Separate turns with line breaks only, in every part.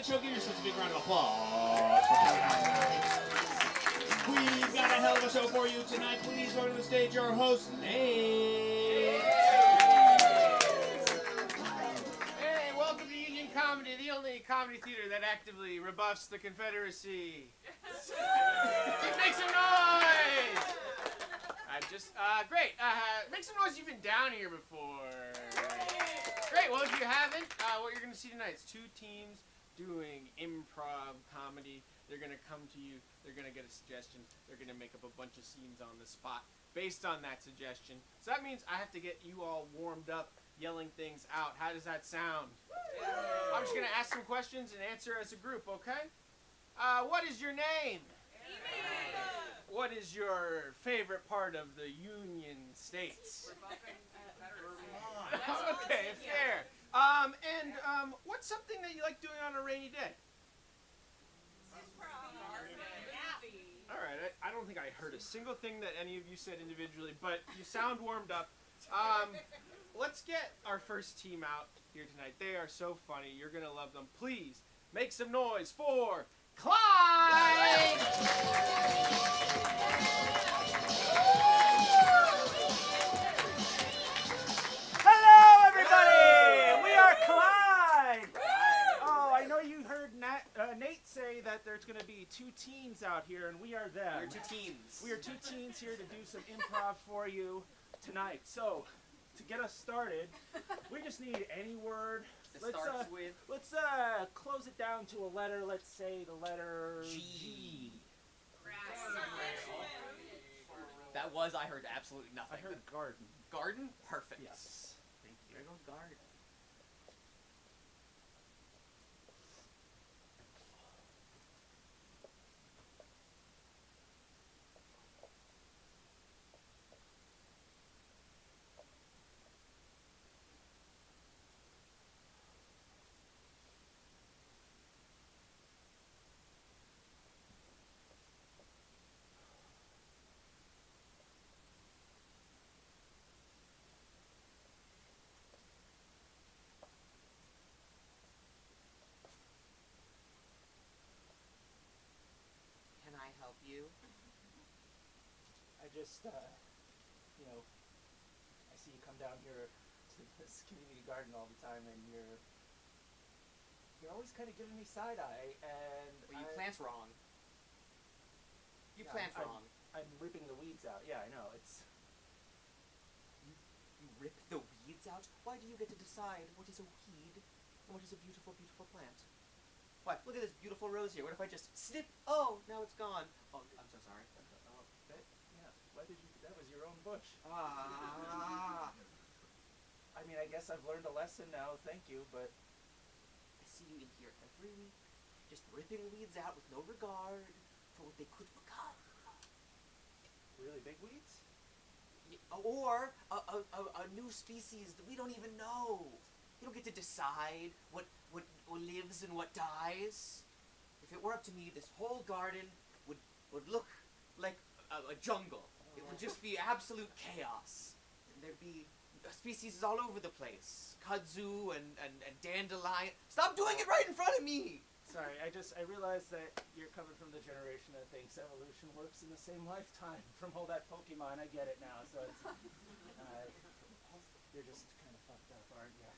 good show. Give yourselves a big round of applause for coming out tonight. We've got a hell of a show for you tonight. Please welcome to the stage your host, Nate.
Hey, welcome to Union Comedy, the only comedy theater that actively rebuffs the Confederacy. Make some noise! Great. Make some noise if you've been down here before. Great. Well, if you haven't, what you're going to see tonight is two teams doing improv comedy. They're going to come to you. They're going to get a suggestion. They're going to make up a bunch of scenes on the spot based on that suggestion. So that means I have to get you all warmed up, yelling things out. How does that sound? I'm just going to ask some questions and answer as a group, okay? What is your name? What is your favorite part of the Union States? Okay, fair. What's something that you like doing on a rainy day? All right, I don't think I heard a single thing that any of you said individually, but you sound warmed up. Let's get our first team out here tonight. They are so funny. You're going to love them. Please make some noise for Clyde!
Hello, everybody! We are Clyde! Oh, I know you heard Nate say that there's going to be two teens out here, and we are them.
We're two teens.
We are two teens here to do some improv for you tonight. So, to get us started, we just need any word. Let's close it down to a letter. Let's say the letter G.
I heard absolutely nothing.
I heard garden.
Garden? Perfect.
Yes. Thank you.
There go garden. Can I help you?
I just, I see you come down here to this community garden all the time, and you're always kind of giving me side eye, and
Well, you plant wrong. You plant wrong.
I'm ripping the weeds out. Yeah, I know. It's
You rip the weeds out? Why do you get to decide what is a weed and what is a beautiful, beautiful plant? What? Look at this beautiful rose here. What if I just snip? Oh, now it's gone. Oh, I'm so sorry.
why did you? That was your own bush.
Ah.
I mean, I guess I've learned a lesson now. Thank you, but
I see you in here every week, just ripping weeds out with no regard for what they could become.
really big weeds.
Or a new species that we don't even know. You don't get to decide what lives and what dies. If it were up to me, this whole garden would look like a jungle. It would just be absolute chaos. And there'd be species all over the place. Kudzu and dandelion. Stop doing it right in front of me!
Sorry, I realized that you're coming from the generation that thinks evolution works in the same lifetime from all that Pokemon. I get it now, so it's you're just kind of fucked up, aren't you?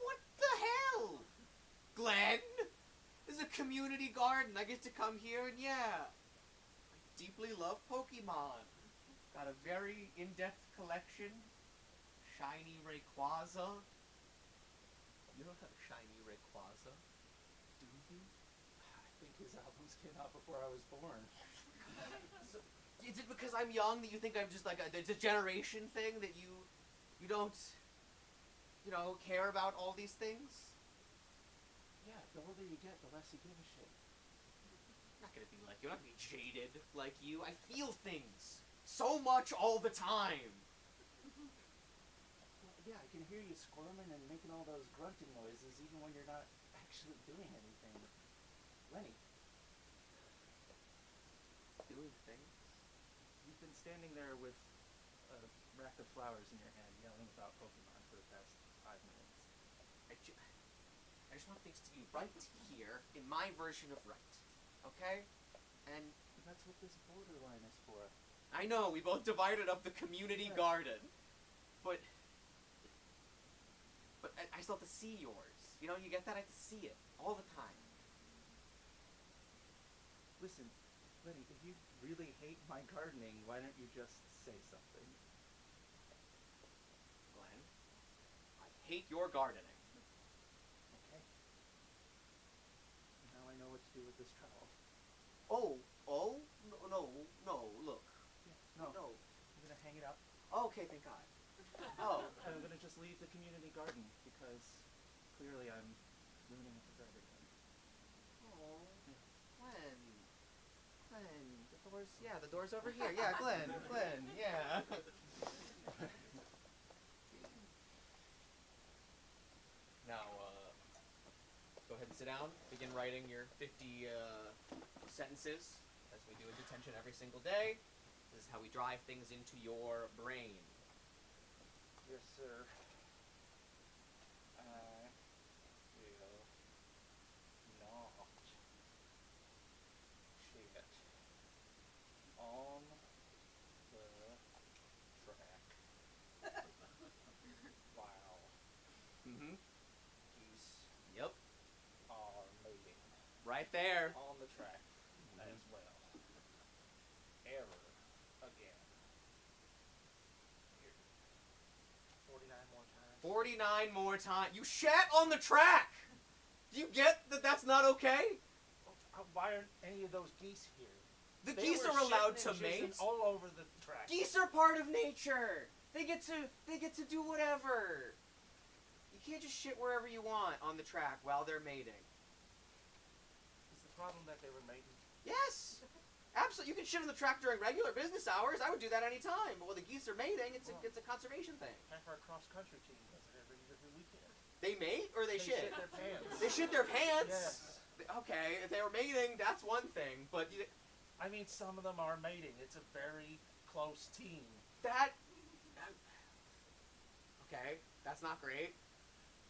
What the hell? Glenn? This is a community garden. I get to come here and I deeply love Pokemon. Got a very in-depth collection. Shiny Rayquaza. You don't have Shiny Rayquaza, do you?
I think his albums came out before I was born.
So, is it because I'm young that you think I'm just like it's a generation thing that you don't, care about all these things?
Yeah, the older you get, the less you give a shit.
I'm not gonna be like you. I'm not gonna be jaded like you. I feel things so much all the time.
Well, yeah, I can hear you squirming and making all those grunting noises even when you're not actually doing anything. Lenny.
Doing things?
You've been standing there with a rack of flowers in your hand yelling about Pokemon for the past 5 minutes.
I just just want things to be right here in my version of right. Okay? And
That's what this borderline is for.
I know, we both divided up the community garden. But I still have to see yours. You know, you get that? I have to see it all the time.
Listen, Lenny, if you really hate my gardening, why don't you just say something?
Glenn, I hate your gardening.
Okay. Now I know what to do with this trowel.
Oh, no, look.
Yeah, no. I'm gonna hang it up.
Oh, okay, thank God. Oh.
And I'm gonna just leave the community garden because clearly I'm ruining it for everyone.
Oh, Glenn. The door's over here. Yeah, Glenn, yeah. Now, go ahead and sit down. Begin writing your 50 sentences, as we do in detention every single day. This is how we drive things into your brain.
Yes, sir. I will not shit on the track while
Mm-hmm.
geese
Yep.
are mating
Right there.
on the track as well. Error again. Here. 49 more times.
49 more times. You shat on the track! Do you get that that's not okay?
Why aren't any of those geese here?
The
They
geese
were
are allowed
shitting
to
and jizzing
mate.
all over the track.
Geese are part of nature. They get to do whatever. You can't just shit wherever you want on the track while they're mating.
Is the problem that they were mating?
Yes. Absolutely. You can shit on the track during regular business hours. I would do that anytime. But when the geese are mating, it's a conservation thing.
Half our cross-country team does it every weekend.
They mate or they shit?
Their pants.
They shit their pants?
Yes.
Okay, if they were mating, that's one thing. But
I mean, some of them are mating. It's a very close team.
Okay, that's not great.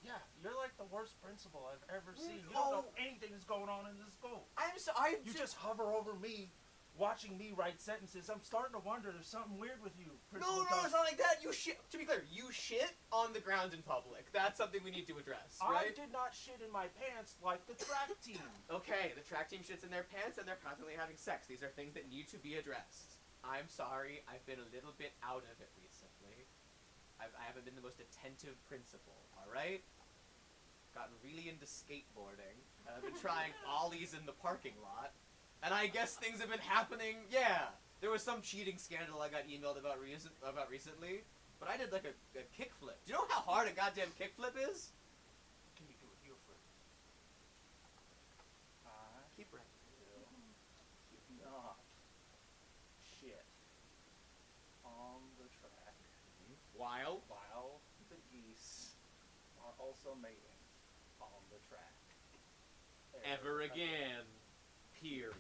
Yeah, you're like the worst principal I've ever seen. You
Oh.
don't know anything that's going on in this school. You just hover over me, watching me write sentences. I'm starting to wonder there's something weird with you, Principal.
No, it's not like that. You shit. To be clear, you shit on the ground in public. That's something we need to address,
I
right?
did not shit in my pants like the track team.
Okay, the track team shits in their pants and they're constantly having sex. These are things that need to be addressed. I'm sorry, I've been a little bit out of it recently. I haven't been the most attentive principal, alright? Gotten really into skateboarding. And I've been trying ollies in the parking lot. And I guess things have been happening, yeah. There was some cheating scandal I got emailed about recently. But I did like a kickflip. Do you know how hard a goddamn kickflip is?
Can you do it here first?
Keep right.
Will not shit on the track
While
the geese are also mating on the track.
ever again. Period.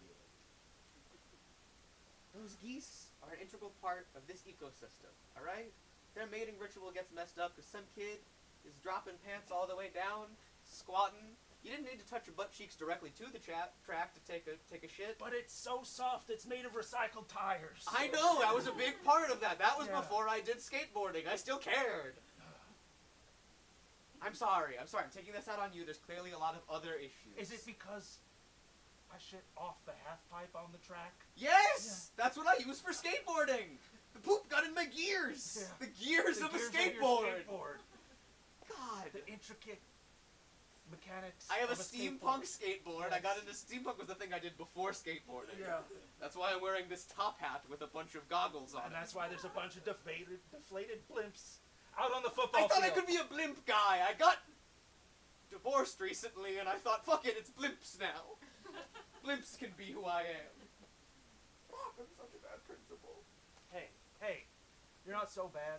Those geese are an integral part of this ecosystem, alright? Their mating ritual gets messed up because some kid is dropping pants all the way down, squatting. You didn't need to touch your butt cheeks directly to the track to take a shit.
But it's so soft, it's made of recycled tires.
I know, that was a big part of that. That was
Yeah.
before I did skateboarding. I still cared. I'm sorry. I'm taking this out on you. There's clearly a lot of other issues.
Is it because I shit off the half pipe on the track?
Yes! Yeah. That's what I use for skateboarding! The poop got in my gears!
Yeah.
The gears of a
gears
skateboard!
Of your skateboard.
God!
The intricate mechanics
I have a
of
steampunk skateboard.
Yes.
I got into steampunk was the thing I did before skateboarding.
Yeah.
That's why I'm wearing this top hat with a bunch of goggles on
And
it.
that's why there's a bunch of deflated blimps out on the football
I thought I
field.
could be a blimp guy. I got divorced recently and I thought, fuck it, it's blimps now. Blimps can be who I am. Fuck, I'm such a bad principal.
Hey, you're not so bad.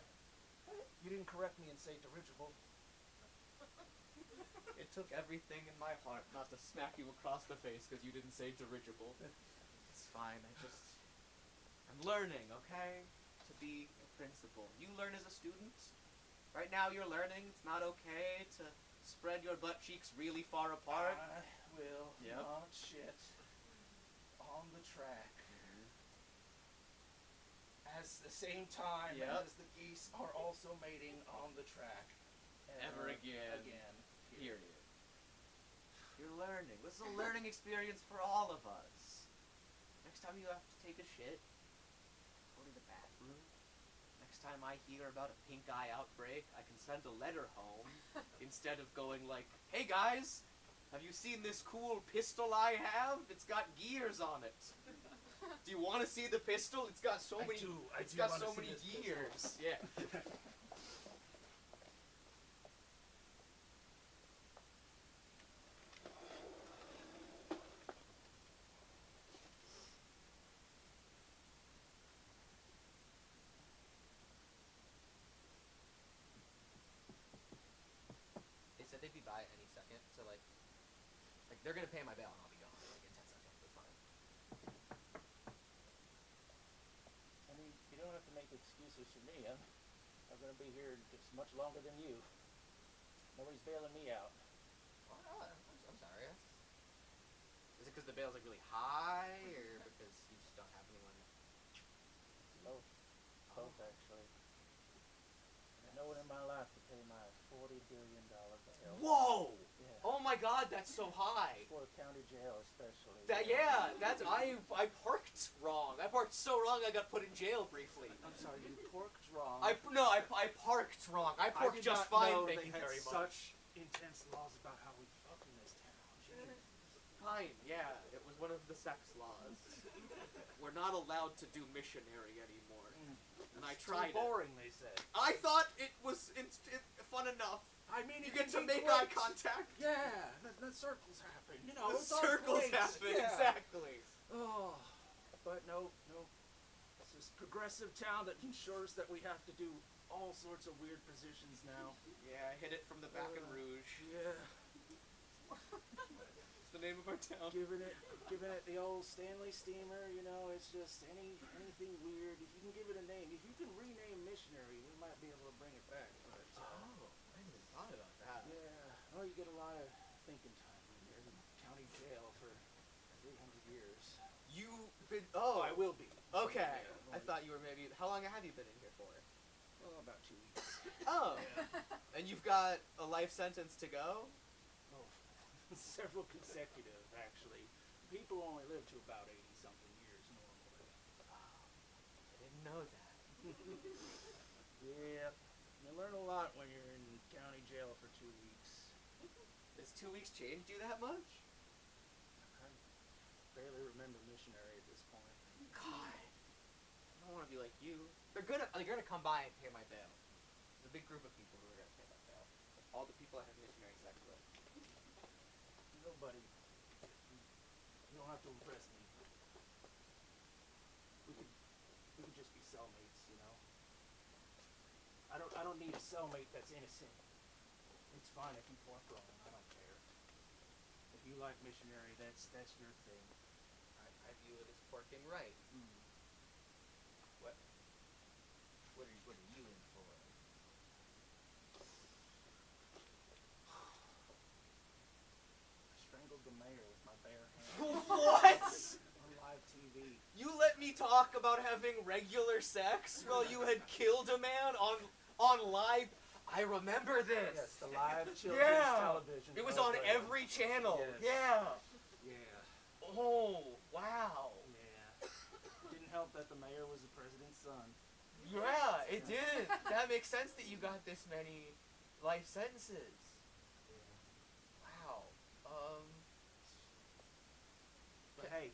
You didn't correct me and say dirigible.
It took everything in my heart not to smack you across the face because you didn't say dirigible. It's fine, I'm learning, okay? To be a principal. You learn as a student. Right now you're learning it's not okay to spread your butt cheeks really far apart.
I will
Yep.
not shit on the track. As the same time
Yep.
as the geese are also mating on the track.
Ever again.
Again.
Period. You're learning. This is a learning experience for all of us. Next time you have to take a shit, go to the bathroom. Next time I hear about a pink eye outbreak, I can send a letter home instead of going like, "Hey guys, have you seen this cool pistol I have? It's got gears on it. Do you want to see the pistol? It's got so many. It's got so many gears." Yeah. They said they'd be by any second, so like they're gonna pay my bail and I'll be gone like in 10 seconds. That's fine.
I mean, you don't have to make excuses for me. I'm gonna be here just much longer than you. Nobody's bailing me out.
Oh, I'm sorry. Is it because the bail's like really high, or because you just don't have anyone?
Both. Both, actually. No one in my life to pay my $40 billion bail.
Whoa!
Yeah.
Oh my God, that's so high.
For county jail, especially.
That's I parked wrong. I parked so wrong I got put in jail briefly.
I'm sorry, you parked wrong.
I parked wrong. I parked
did
just
not
fine.
know
Thank
they
you
had
very much.
such intense laws about how we fuck in this town. Jeez.
Fine, yeah. It was one of the sex laws. We're not allowed to do missionary anymore. And I tried
Too boring, they said.
I thought it was fun enough.
I mean,
You
it
get to
can be
make
great.
eye contact.
Yeah, the circles happen. You know,
The
it's all
circles
great.
happen,
Yeah.
exactly.
Oh, but no. It's this progressive town that ensures that we have to do all sorts of weird positions now.
Yeah, I hit it from the back in Rouge.
Yeah.
It's the name of our town.
Giving it the old Stanley Steamer, you know, it's just anything weird. If you can give it a name, if you can rename missionary, we might be able to bring it back. But,
Oh, I hadn't even thought about that.
yeah, well, you get a lot of thinking time when you're in county jail for 300 years.
You've been. Oh,
I will be.
Okay.
Yeah,
I thought you were maybe. How long have you been in here for?
Well, about 2 weeks.
Oh. And you've got a life sentence to go?
Oh, several consecutive, actually. People only live to about 80-something years normally.
I didn't know that.
Yeah, you learn a lot when you're in county jail for 2 weeks.
Has 2 weeks changed you that much?
I barely remember missionary at this point.
God. I don't want to be like you. They're gonna come by and pay my bail. There's a big group of people who are gonna pay my bail. All the people I have missionary sex with.
Nobody. You don't have to impress me. We could just be cellmates, you know. I don't need a cellmate that's innocent. It's fine if you pork wrong. I don't care. If you like missionary, that's your thing.
I view it as porking right. What are you in for?
I strangled the mayor with my bare hand
What?
on live TV.
You let me talk about having regular sex while you had killed a man on live. I remember this.
Yes, the live children's television.
It was on
program.
every channel.
Yes.
Yeah.
Yeah.
Oh, wow.
Yeah. Didn't help that the mayor was the president's son.
Yeah, it did. That makes sense that you got this many life sentences.
Yeah.
Wow.
But hey,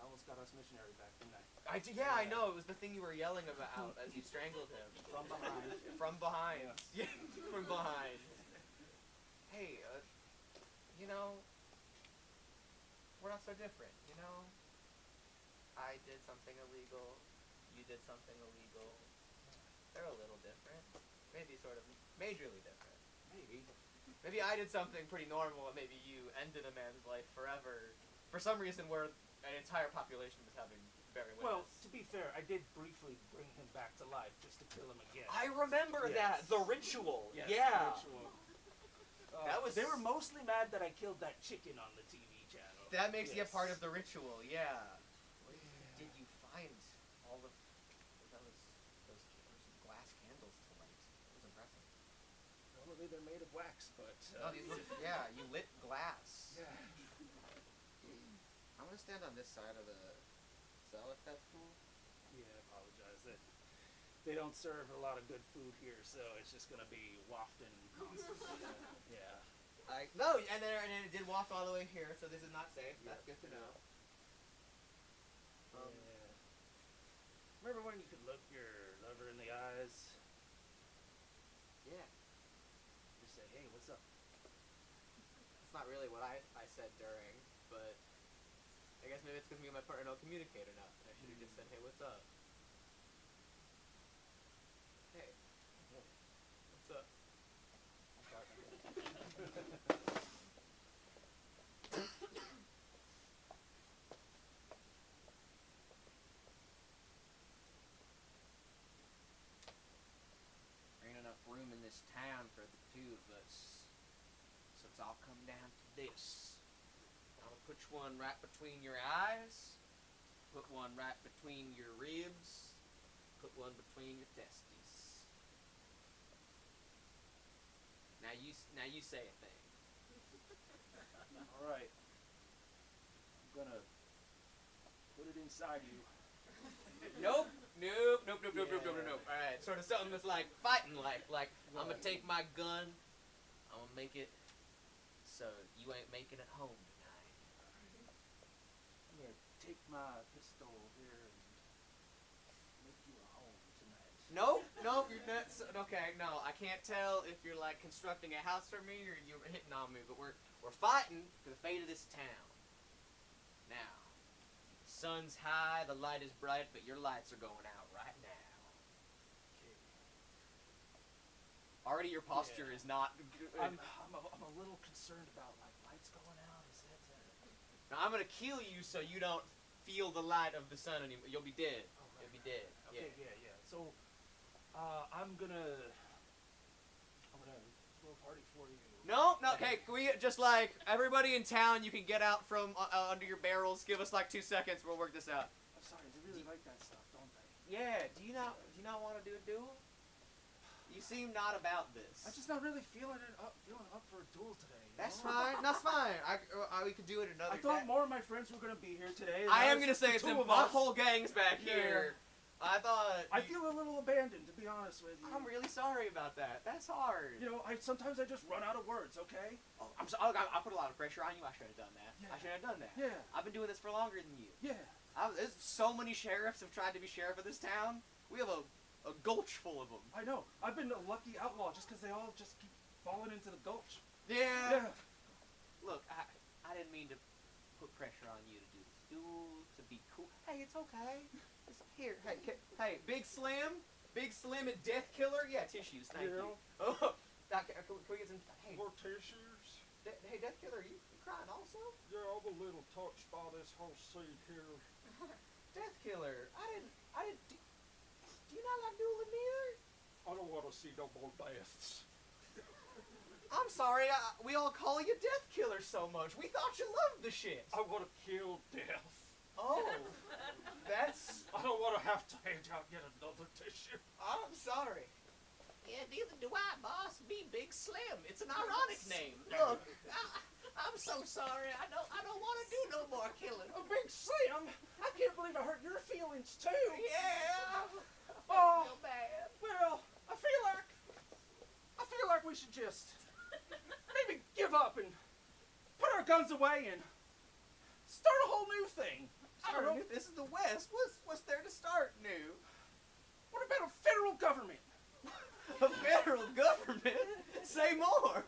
I almost got us missionary back, didn't I?
I know. It was the thing you were yelling about as you strangled him.
From behind.
From behind.
Yes.
Yeah, from behind. Hey, you know, we're not so different, you know? I did something illegal. You did something illegal. They're a little different. Maybe sort of majorly different.
Maybe.
Maybe I did something pretty normal and maybe you ended a man's life forever for some reason where an entire population was having very
Well,
witness.
to be fair, I did briefly bring him back to life just to kill him again.
I remember
Yes.
that. The ritual.
Yes,
yeah.
ritual. They were mostly mad that I killed that chicken on the TV channel.
That makes you a part of the ritual, yeah. Where did you find all of those glass candles to light? That was impressive.
Probably they're made of wax, but...
No, these look, yeah, you lit glass.
Yeah.
I'm gonna stand on this side of the cell if that's cool.
Yeah, I apologize. They don't serve a lot of good food here, so it's just gonna be wafting constantly. Yeah.
No, and then it did waft all the way here, so this is not safe.
Yep.
That's good to know.
Yeah. Remember when you could look your lover in the eyes?
Yeah.
Just say, hey, what's up?
That's not really what I said during, but I guess maybe it's because me and my partner don't communicate enough. I should have just said, hey, what's up? Hey. What's up? There ain't enough room in this town for the two of us, so it's all come down to this. I'm gonna put one right between your eyes, put one right between your ribs, put one between your testes. Now you say a thing.
All right. I'm gonna put it inside you.
Nope. Alright, sort of something that's like fighting like I'm gonna take my gun, I'm gonna make it so you ain't making it home tonight.
I'm gonna take my pistol here and make you a home tonight.
Nope, you're not. Okay, no, I can't tell if you're like constructing a house for me or you're hitting on me, but we're fighting for the fate of this town. Now, the sun's high, the light is bright, but your lights are going out right now.
Okay.
Already your posture is not good.
I'm a little concerned about like lights going out. Is that?
Now I'm gonna kill you so you don't feel the light of the sun anymore. You'll be dead.
Oh, right,
You'll be dead.
Okay, yeah. So, I'm gonna throw a party for you.
No. Okay, can we just like everybody in town? You can get out from under your barrels. Give us like 2 seconds. We'll work this out.
I'm sorry, they really like that stuff, don't they?
Yeah. Do you not want to do a duel? You seem not about this.
I'm just not really feeling up for a duel today.
That's fine. That's fine. We could do it another
I thought
day.
more of my friends were gonna be here today.
I am gonna say it's
two of
my
us.
whole gang's back here. I thought.
I feel a little abandoned, to be honest with you.
I'm really sorry about that. That's hard.
You know, sometimes I just run out of words. Okay.
Oh, I'm sorry. I put a lot of pressure on you. I should have done that.
Yeah.
I should have done that.
Yeah.
I've been doing this for longer than you.
Yeah.
There's so many sheriffs have tried to be sheriff of this town. We have a gulch full of them.
I know. I've been a lucky outlaw just because they all just keep falling into the gulch.
Yeah. Look, I didn't mean to put pressure on you to do this duel, to be cool. Hey, it's okay. Just here. Hey, Big Slim and Death Killer. Yeah, tissues. Thank you. Oh, can we get some? Hey,
More tissues?
hey, Death Killer, you crying also?
Yeah, I'm a little touched by this whole scene here.
Death Killer, I didn't. Do you not like dueling neither?
I don't want to see no more deaths.
I'm sorry, we all call you Death Killer so much. We thought you loved the shit.
I want to kill death.
Oh, that's...
I don't want to have to hand out yet another tissue.
I'm sorry. Yeah, neither do I, boss. Be Big Slim. It's an ironic name. Look, I'm so sorry. I don't want to do no more killing.
A Big Slim? I can't believe I hurt your feelings too.
Yeah.
Oh,
Feel bad.
well, I feel like we should just maybe give up and put our guns away and start a whole new thing. I don't know.
This is the West. What's there to start new?
What about a federal government?
A federal government? Say more.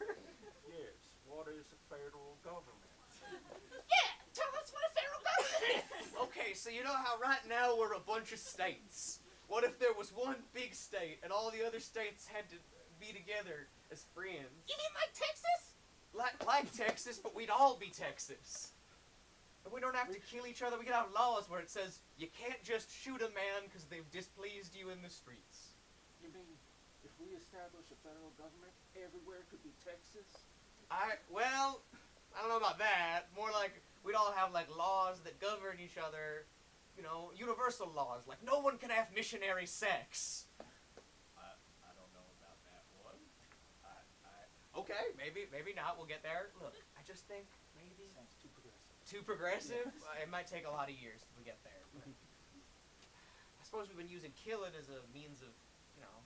Yes, what is a federal government?
Yeah, tell us what a federal government is. Okay, so you know how right now we're a bunch of states. What if there was one big state and all the other states had to be together as friends?
You mean like Texas?
Like Texas, but we'd all be Texas. And we don't have to kill each other. We can have laws where it says you can't just shoot a man because they've displeased you in the streets.
You mean if we establish a federal government, everywhere could be Texas?
Well, I don't know about that. More like we'd all have like laws that govern each other. You know, universal laws. Like no one can have missionary sex. I don't know about that one. Okay, maybe not. We'll get there. Look, I just think maybe
Sounds too progressive.
too progressive.
Yes.
It might take a lot of years till we get there. But I suppose we've been using killing as a means of, you know,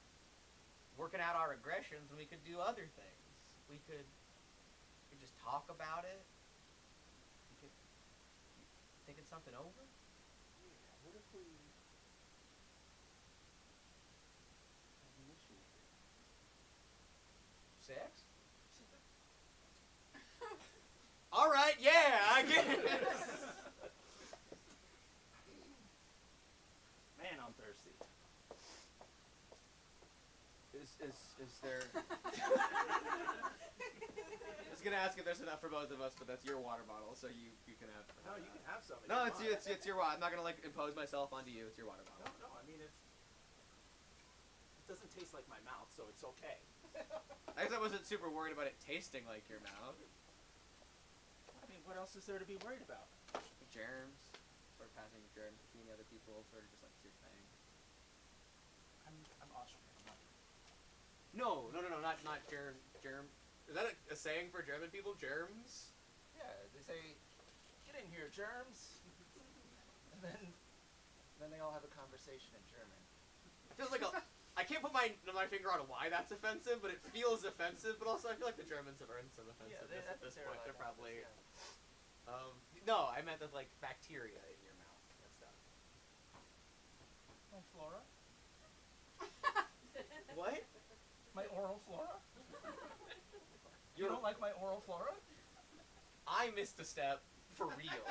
working out our aggressions, and we could do other things. We could just talk about it. We could thinking something over.
Yeah, what if we initiated
Sex? All right, yeah, I get it.
Man, I'm thirsty.
Is there? I was gonna ask if there's enough for both of us, but that's your water bottle, so you can have.
No, you can have some. if
No,
you
it's
want.
it's your water. I'm not gonna like impose myself onto you. It's your water bottle.
No, I mean it doesn't taste like my mouth, so it's okay.
I guess I wasn't super worried about it tasting like your mouth.
I mean, what else is there to be worried about?
Germs, sort of passing germs between other people, sort of just like your thing.
I'm Austrian. I'm not.
No, not germ. Is that a saying for German people? Germs?
Yeah, they say, "Get in here, germs," and then they all have a conversation in German.
It feels like I can't put my finger on why that's offensive, but it feels offensive. But also, I feel like the Germans have earned some offensiveness at this point. They're probably. No, I meant that like bacteria in your mouth and stuff.
My flora,
What?
my oral flora. You
Your-
don't like my oral flora?
I missed a step for real.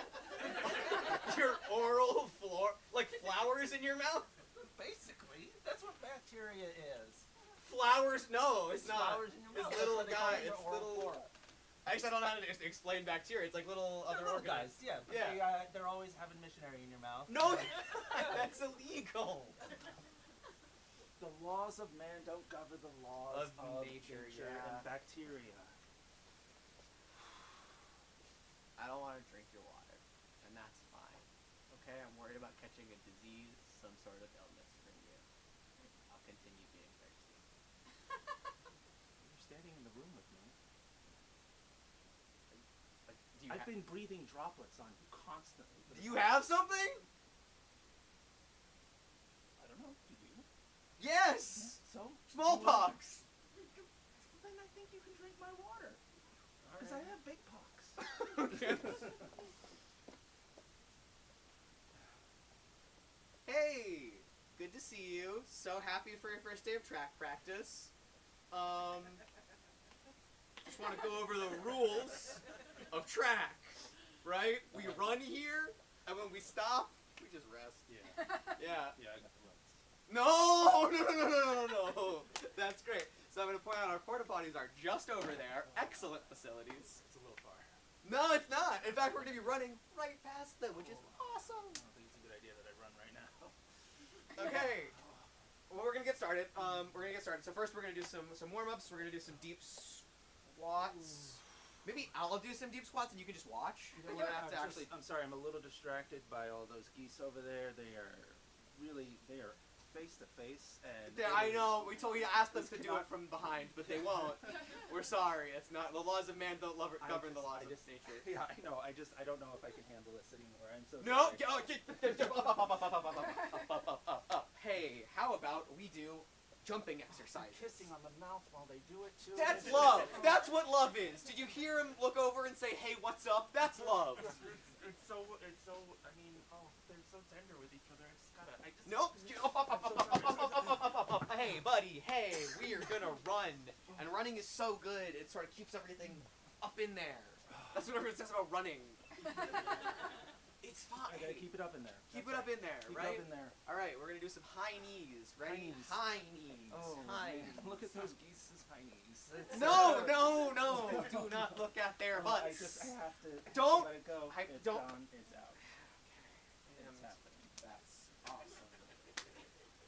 Your oral floor, like flowers in your mouth?
Basically, that's what bacteria is.
Flowers? No, it's not.
Flowers in your mouth.
It's
That's
little
why they call
guy.
it your
It's
oral
little.
flora.
Actually, I don't know how to explain bacteria. It's like little other
Little
organisms.
guys, yeah. But
Yeah.
they're always having missionary in your mouth.
No,
And
that's illegal.
the laws of man don't govern the laws
Of
of
nature,
nature
yeah.
and bacteria.
I don't want to drink your water, and that's fine. Okay, I'm worried about catching a disease, some sort of illness from you. I'll continue being thirsty.
You're standing in the room with me.
Like, do you,
I've been breathing droplets on you constantly.
do you have something?
I don't know. Do you?
Yes.
So?
Smallpox.
Then I think you can drink my water. Because I have big pox.
Hey, good to see you. So happy for your first day of track practice. Just want to go over the rules of track, right? We run here, and when we stop, we just rest.
Yeah.
Yeah.
Yeah, I got the runs.
No. That's great. So I'm going to point out our porta potties are just over there. Excellent facilities.
It's a little far.
No, it's not. In fact, we're going to be running right past them, which is awesome.
I don't think it's a good idea that I run right now.
Okay. Well, we're gonna get started. So first, we're gonna do some warm-ups. We're gonna do some deep squats. Maybe I'll do some deep squats, and you can just watch. You don't have to actually.
I'm sorry, I'm a little distracted by all those geese over there. They are face to face, and
Yeah, I know. We asked them to do it from behind, but they won't. We're sorry. It's not the laws of man don't govern the laws of nature.
Yeah, I know. I don't know if I can handle this anymore. I'm so
No.
sorry.
Up. Hey, how about we do jumping exercises?
Kissing on the mouth while they do it too.
That's love. That's what love is. Did you hear him look over and say, "Hey, what's up?" That's love.
It's so. I mean, oh, they're so tender with each other. I just.
Nope. Hey, buddy. Hey, we are gonna run, and running is so good. It sort of keeps everything up in there. That's what everyone says about running. It's fine.
I gotta keep it up in there.
Keep it up in there,
Keep
right?
it up in there.
All right, we're gonna do some high knees. Ready?
High
High knees.
Oh,
high.
man. Look at those geese's high knees.
No. Do not look at their
Oh, I
butts.
have to.
Don't-
Let it go.
I
It's
don't-
gone. It's out.
Damn,
It's happening.
that's awesome.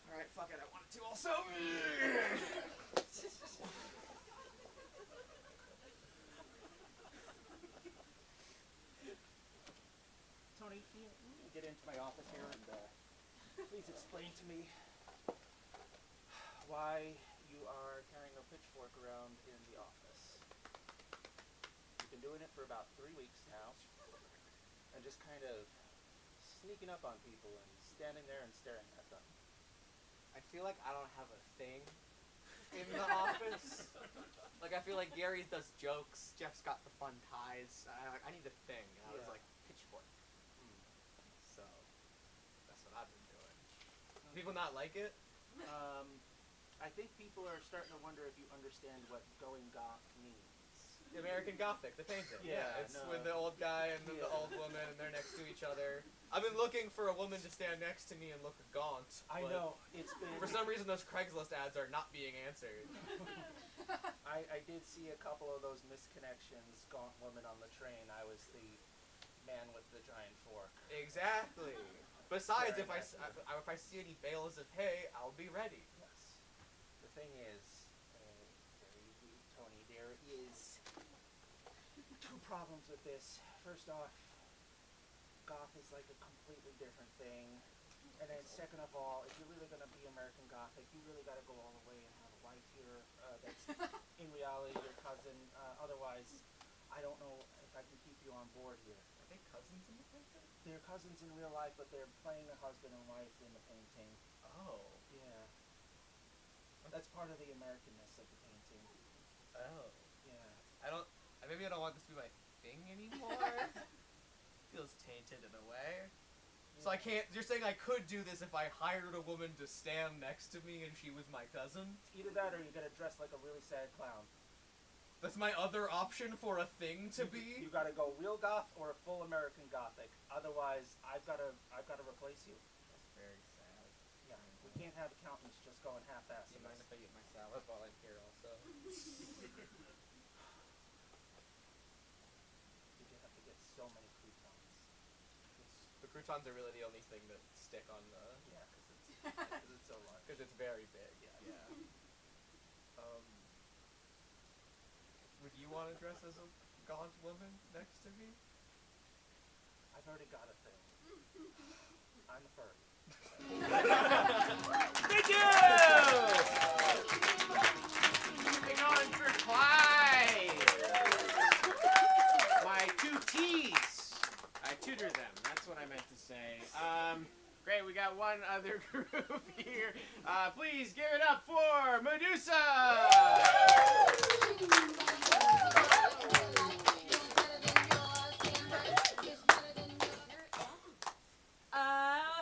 All right, fuck it. I wanted to also.
get into my office here and please explain to me why you are carrying a pitchfork around in the office. You've been doing it for about 3 weeks now, and just kind of sneaking up on people and standing there and staring at them.
I feel like I don't have a thing in the office. Like, I feel like Gary does jokes, Jeff's got the fun ties. I need a thing, and I was
Yeah.
like, pitchfork. So, that's what I've been doing. People not like it?
I think people are starting to wonder if you understand what going goth means.
The American Gothic, the painting.
Yeah,
It's
no.
with the old guy and the old woman, and they're next to each other. I've been looking for a woman to stand next to me and look gaunt.
I
but
know, it's been...
For some reason, those Craigslist ads are not being answered.
I did see a couple of those misconnections, gaunt woman on the train. I was the man with the giant fork.
Exactly. Besides,
Very
if I see any bales of hay, I'll be ready.
Yes. The thing is, Tony, there is 2 problems with this. First off, goth is like a completely different thing. And then second of all, if you're really going to be American Gothic, you really got to go all the way and have a wife here that's in reality your cousin. Otherwise, I don't know if I can keep you on board here.
Are they cousins in the painting?
They're cousins in real life, but they're playing a husband and wife in the painting.
Oh.
Yeah. That's part of the Americanness of the painting.
Oh.
Yeah.
Maybe I don't want this to be my thing anymore. Feels tainted in a way. So I can't, you're saying I could do this if I hired a woman to stand next to me and she was my cousin?
Either that or you gotta dress like a really sad clown.
That's my other option for a thing to be?
You gotta go real goth or a full American Gothic. Otherwise, I've gotta replace you.
That's very sad.
Yeah. We can't have accountants just going half-assed.
Do you mind if I eat my salad while I'm here also?
You just have to get so many croutons.
The croutons are really the only thing that stick on the...
Yeah, because it's so large.
Because it's very big, yeah. Would you want to dress as a gaunt woman next to me?
I've already got a thing. I'm a furry.
Thank you! We're going for Clyde! My 2 T's. I tutor them. That's what I meant to say. Great, we got one other group here. Please give it up for Medusa!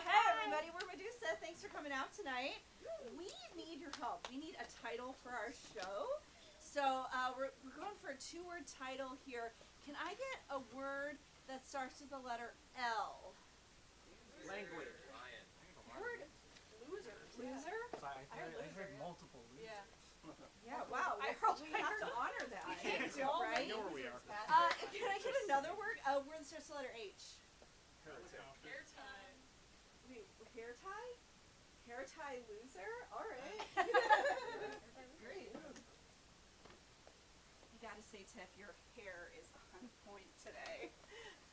Hey everybody, we're Medusa. Thanks for coming out tonight. We need your help. We need a title for our show. So we're going for a 2-word title here. Can I get a word that starts with the letter L?
Language.
I heard loser. Loser?
I heard multiple losers.
Yeah. Yeah, wow. We have to honor that.
can't tell.
Right?
I know where we are.
Can I get another word? A word that starts with the letter H.
Hair tie.
Wait, hair tie? Hair tie loser? Alright. Great. I gotta say, Tiff, your hair is on point today.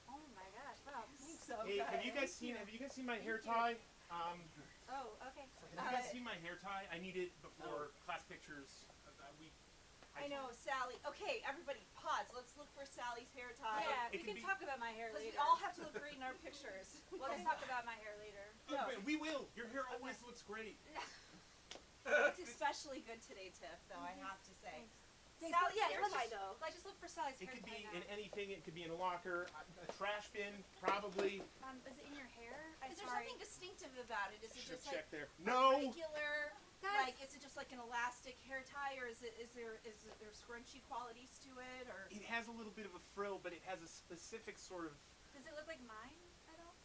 Oh my gosh, wow.
So
Hey,
good.
have you guys seen my hair tie?
Oh, okay.
Have you guys seen my hair tie? I need it before class pictures.
I know, Sally. Okay, everybody, pause. Let's look for Sally's hair tie.
Yeah,
It
we
can
can
be-
talk about my hair
Because we
later.
all have to look great in our pictures.
We'll talk about my hair later.
No.
We will. Your hair always looks great.
It's especially good today, Tiff, though, I have to say.
Thanks.
Sally's
Yeah,
hair
let's
tie,
just,
though.
let's just look for Sally's
It
hair
could
tie
be
now.
in anything. It could be in a locker, a trash bin, probably.
Is it in your hair? I'm
Is there
sorry.
something distinctive about it? Is it
Should
just
check
like
there. No.
regular?
Guys.
Like, is it just like an elastic hair tie, or is there scrunchy qualities to it, or?
It has a little bit of a frill, but it has a specific sort of.
Does it look like mine at all?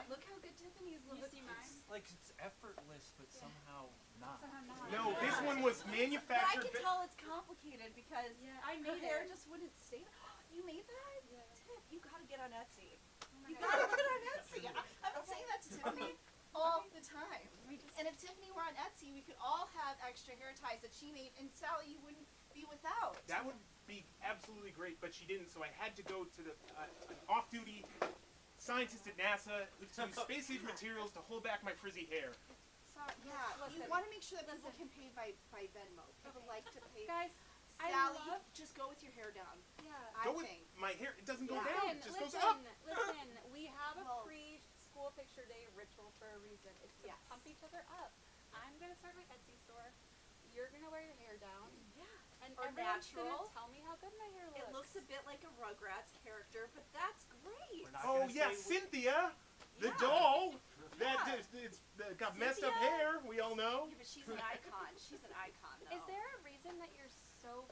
Look how good Tiffany's
Can you
looks.
see mine?
Like it's effortless, but somehow not.
Somehow not.
No, this one was
But I
manufactured.
can tell it's complicated because
Yeah, I
her
made
hair
it.
just wouldn't stay. You made that?
Yeah.
Tiff, you gotta get on Etsy.
Oh my
You
God.
gotta get on Etsy. I've been saying that to Tiffany all the time. And if Tiffany were on Etsy, we could all have extra hair ties that she made, and Sally, you wouldn't be without.
That would be absolutely great, but she didn't, so I had to go to the an off-duty
scientist at NASA to use space-age materials to hold back my frizzy hair.
Sorry.
Yeah, you
Listen.
want to make sure that people can pay by Venmo. People like to pay.
Guys, I
Sally,
love.
just go with your hair down.
Yeah.
I
Go with
think.
my hair. It doesn't go
Yeah.
down. It just
Listen,
goes up.
listen. We have a
Well-
pre-school picture day ritual for a reason. It's to
Yes.
pump each other up. I'm gonna start my Etsy store. You're gonna wear your hair down,
Yeah.
and
Or
everyone's
natural.
gonna tell me how good my hair looks.
It looks a bit like a Rugrats character, but that's great.
We're not
Oh
gonna
yeah,
say
Cynthia, the
Yeah.
doll that
Yeah.
it's got messed up
Cynthia?
hair. We all know.
Yeah, but she's an icon. She's an icon, though.
Is there a reason that you're so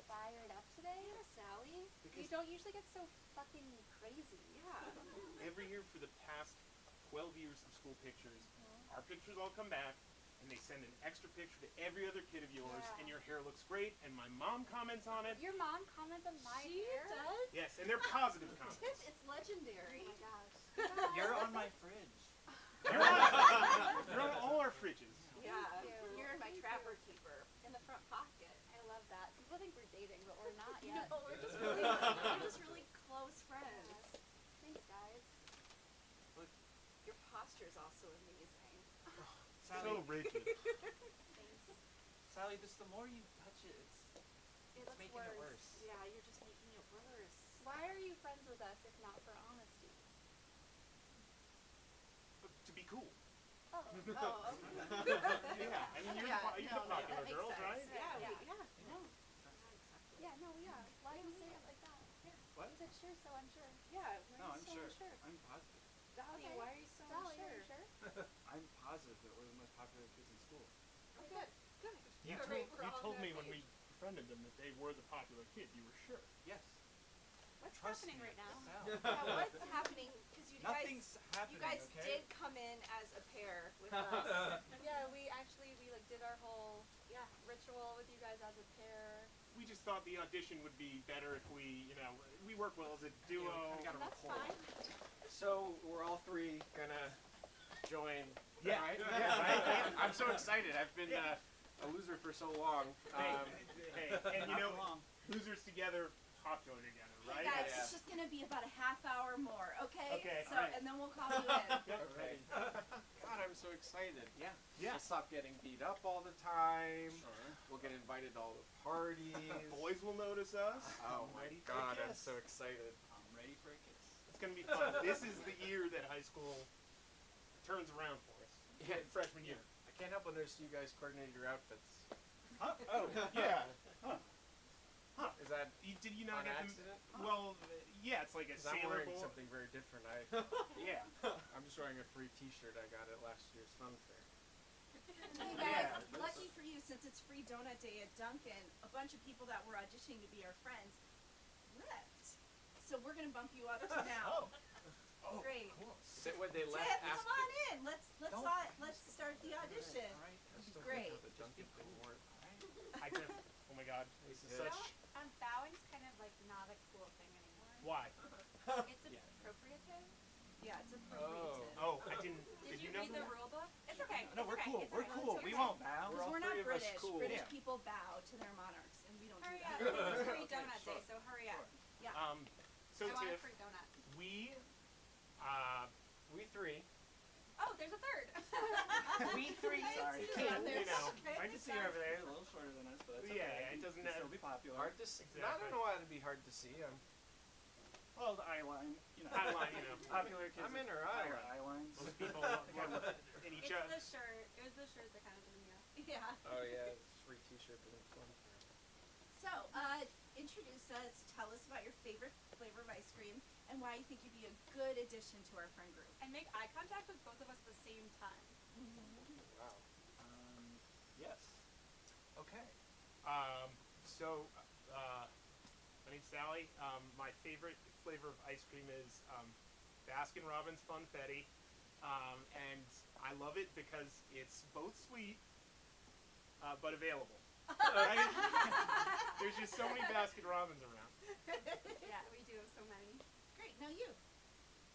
fired up today, Sally? You
Because-
don't usually get so fucking crazy.
Yeah.
Every year for the past 12 years of school pictures, our pictures all come back, and they send an extra picture to every other kid of yours,
Yeah.
and your hair looks great, and my mom comments on it.
Your mom comments on my
She
hair?
does?
Yes, and they're positive comments.
It's legendary.
Oh my gosh.
You're on my fridge.
You're on all our fridges.
Yeah.
Thank you.
You're my
Thank
trapper
you.
keeper in the front pocket.
I love that. People think we're dating, but we're not
You
yet.
know, we're just really close friends.
Thanks, guys.
Your posture is also amazing.
Sally,
So rigid.
Thanks.
Sally, just the more you touch it,
It
it's
looks
making
worse.
it worse.
Yeah, you're just making it worse.
Why are you friends with us if not for honesty?
To be cool.
Oh.
Oh, okay.
Yeah, I mean, you're,
Yeah,
you're
no,
the
no,
popular
that makes
girls,
sense.
right?
Yeah,
Yeah.
no.
Yeah, no, we are. Why do you say it like that?
What?
You said sure, so I'm sure.
Yeah,
No, I'm
so
sure.
unsure.
I'm positive.
Dahlia,
Okay.
why are you so
Sally, are
unsure?
you sure?
I'm positive that we're the most popular kids in school.
Oh, good. Good.
You
Great,
told,
we're
you
all
told
on
me
that
when we
page.
befriended them that they were the popular kid. You were sure.
Yes.
What's
Trust
happening
me,
right now?
Sal.
Yeah, what's happening? Because you guys,
Nothing's happening,
you guys
okay?
did come in as a pair with us.
Yeah, we like did our whole ritual with you guys as a pair.
We just thought the audition would be better if we, we work well as a duo.
kinda got a
That's
rapport.
fine.
So we're all three gonna join.
Yeah.
Right?
Yeah.
Right? I'm so excited. I've been a loser for so long.
Hey, and
Not for long.
losers together, popular together, right?
Hey guys,
Yeah.
it's just gonna be about a half hour more, okay?
Okay,
So,
alright.
and then we'll call you in.
Okay. God, I'm so excited.
Yeah.
Yeah.
We'll stop getting beat up all the time.
Sure.
We'll get invited to all the parties.
Boys will notice us.
Oh my
Ready for a
God, I'm
kiss.
so excited.
I'm ready for a kiss.
It's gonna be fun. This is the year that high school turns around for us.
Yeah.
Freshman year.
I can't help but notice you guys coordinated your outfits.
Huh? Oh, yeah. Huh.
Is that
Did you not
on
get them?
accident?
Well, yeah, it's like a
'Cause I'm
sailor
wearing
boy.
something very different.
Yeah.
I'm just wearing a free T-shirt I got at last year's fun fair.
You guys, lucky for you, since it's free donut day at Dunkin', a bunch of people that were auditioning to be our friends left. So we're gonna bump you up to now.
Oh,
Great.
cool.
Is it when they left?
Tiff,
After,
come on in. Let's
Don't-
start the audition.
All right.
I still
Great.
think the Dunkin' thing worked.
Hi, Tiff. Oh my God, this is
Yeah.
such.
Bowing's kind of like not a cool thing anymore.
Why?
It's appropriative.
Yeah, it's appropriate.
Oh, I didn't.
Did you
know
read the
that?
rule book? It's okay.
No, we're
it's okay.
cool.
It's
We're
okay.
cool.
It's
We
okay.
won't bow.
We're all
We're not
three of us
British.
cool.
British
Yeah.
people bow to their monarchs, and we don't
Hurry
do
up.
that.
It's free donut day, so hurry up.
So
I want a
Tiff,
free donut.
we,
We three.
Oh, there's a third.
We three. Sorry.
you know,
I can see her over there, a little shorter than us, but it's
Yeah,
okay.
it doesn't
We'll
have-
still be popular.
Hard to see. I
Exactly.
don't know why it'd be hard to see.
Well, the eye line,
Eyeline,
Popular kids.
I'm in her
with
eye
higher
line.
eye lines.
most people look at each
It's
other.
the shirt. It was the shirt that kind of threw me off.
Yeah.
Oh yeah, it's free T-shirt for the fun fair.
So, introduce us. Tell us about your favorite flavor of ice cream and why you think you'd be a good addition to our friend group.
And make eye contact with both of us at the same time.
Wow.
Yes.
Okay. So, my name's Sally. My favorite flavor of ice cream is Baskin Robbins Funfetti. And I love it because it's both sweet, but available. Right? There's just so many Baskin Robbins around.
Yeah, we do have so many.
Great. Now you.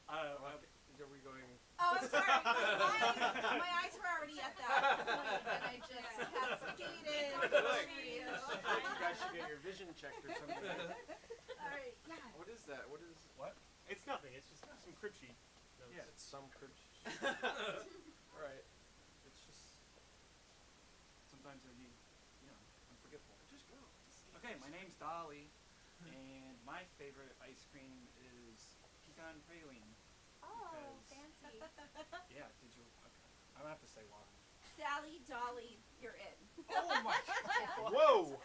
Are we going?
Oh, I'm sorry. My eyes were already at that point, and I just cascaded.
Like,
through you.
you guys should get your vision checked or something.
All right. Yeah.
What is that? What is?
It's nothing. It's just some crib sheet. Notes.
Yeah.
It's some crib sheet. Right.
It's just sometimes I need, I'm forgetful.
Just go.
Okay, my name's Dolly, and my favorite ice cream is pecan praline.
Oh,
Because-
fancy.
Yeah, did you? Okay. I don't have to say why.
Sally, Dolly, you're in.
Oh my!
Whoa!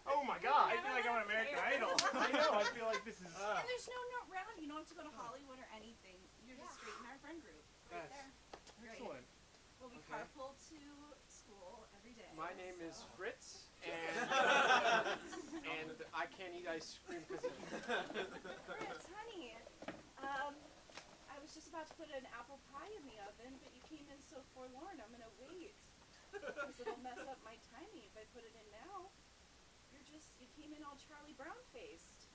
Oh my God!
I feel like I'm on American Idol.
I know. I feel like this is.
And there's no note round. You don't have to go to Hollywood or anything. You're just straight in our friend group. Right there. Great.
Excellent.
Well, we
Okay.
carpool to school every day.
My name is
so-
Fritz, and I can't eat ice cream because
Fritz, honey, I was just about to put an apple pie in the oven, but you came in so forlorn. I'm gonna wait because it'll mess up my timing if I put it in now. You came in all Charlie Brown faced.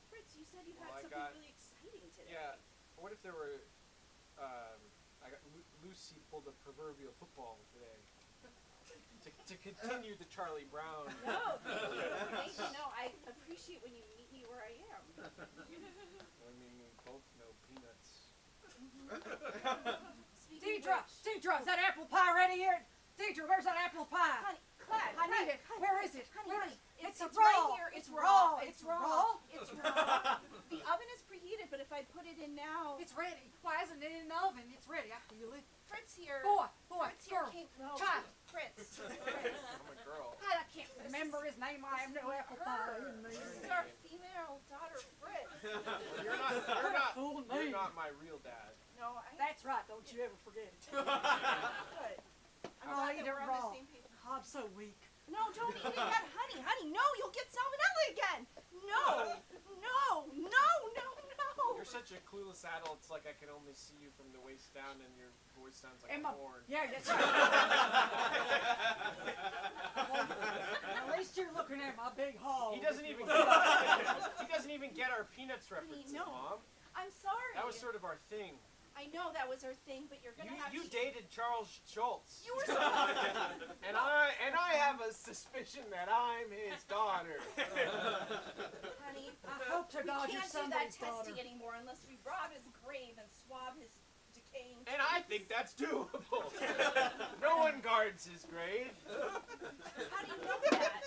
Fritz, you said you
Well, I
had something
got-
really exciting today.
yeah. What if there were? I got Lucy pulled a proverbial football today to continue the Charlie Brown.
No, thank you. No, I appreciate when you meet me where I am.
I mean, we both know peanuts.
Speaking of
Deidre,
which-
Deidre, is that apple pie ready yet? Deidre, where's that apple pie?
Honey, Clyde,
I need it.
Clyde,
Where is it?
Honey,
Where
honey,
is
it's
a
right
raw.
here.
It's raw. It's raw.
It's raw. The oven is preheated, but if I put it in now,
It's ready. Why isn't it in the oven? It's ready. I feel it.
Fritz here.
Boy,
Fritz here
girl,
came. No,
child.
Fritz.
I'm a girl.
I can't remember his name. I have no apple pie in me.
This is our female daughter, Fritz.
You're not my real dad.
No,
That's right. Don't you ever forget it.
good. I'm
I'll
glad
eat
that
it
we're on
raw.
the same page.
I'm so weak.
No, don't eat it yet, honey. Honey, no, you'll get salmonella again. No, no, no, no, no.
You're such a clueless adult. It's like I can only see you from the waist down, and your voice sounds like
And
a
my-
horn.
Yeah, that's right. At least you're looking at my big hole.
He doesn't even get our peanuts references,
no.
Mom.
I'm sorry.
That was sort of our thing.
I know that was our thing, but you're gonna have
You
to.
dated Charles Schultz.
You were supposed
and I have a suspicion that I'm his daughter.
honey.
I hope to
We
God you're
can't do that
somebody's
testing
daughter.
anymore unless we rob his grave and swab his decaying.
And I think that's doable. No one guards his grave.
How do you know that?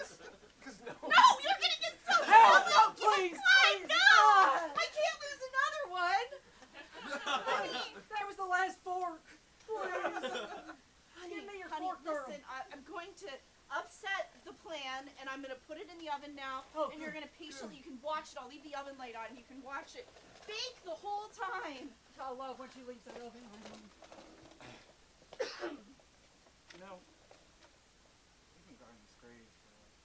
Cause no.
No, you're gonna get so.
Help!
No,
Please,
Clyde,
please,
no!
God.
I can't lose another one. Honey,
That was the last fork. Please.
honey,
Give me your
honey,
fork, girl.
listen. I'm going to upset the plan, and I'm gonna put it in the oven now.
Oh,
and you're gonna patiently. You can watch it. I'll leave the oven light on. You can watch it bake the whole time.
I love when she leaves that oven.
You know, we've been guarding this grave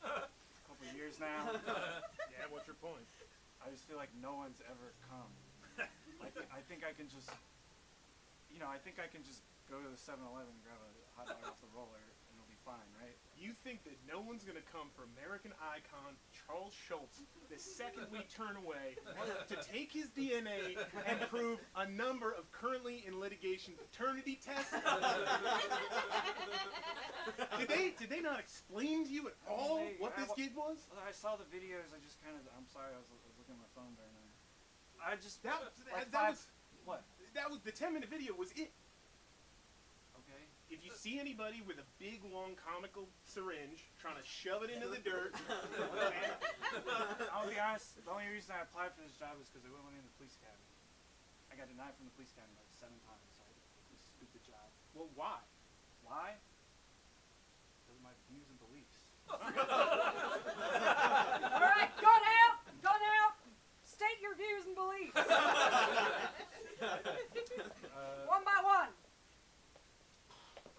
for like a couple of years now.
Yeah. What's your point?
I just feel like no one's ever come. Like, I think I can just, I think I can just go to the 7-Eleven and grab a hot dog off the roller and it'll be fine, right?
You think that no one's gonna come for American icon Charles Schultz the second we turn away to take his DNA and prove a number of currently in litigation paternity tests? Did they not explain to you at all what this gig was?
I saw the videos. I just kind of, I'm sorry, I was looking at my phone during that. I just,
That was
what?
That was the 10-minute video was it.
Okay.
If you see anybody with a big, long, comical syringe trying to shove it into the dirt,
I'll be honest, the only reason I applied for this job is because they wouldn't let me in the police academy. I got denied from the police academy like 7 times, so I had to take this stupid job.
well, why?
Why? Because of my views and beliefs.
All right, go now. Go now. State your views and beliefs. One by one.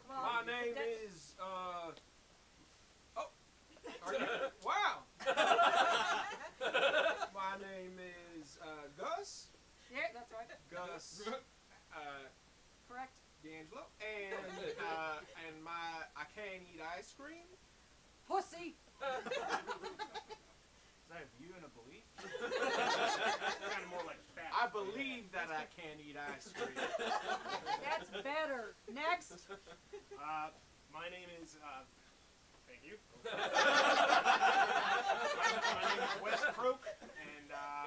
Come on.
My name is wow. My name is Gus.
Yeah, that's right.
Gus.
Correct.
D'Angelo, and I can't eat ice cream.
Pussy.
Is that a view and a belief?
Kind of more like fat.
I believe that I can't eat ice cream.
That's better. Next.
My name is thank you. My name is Wes Croak, and I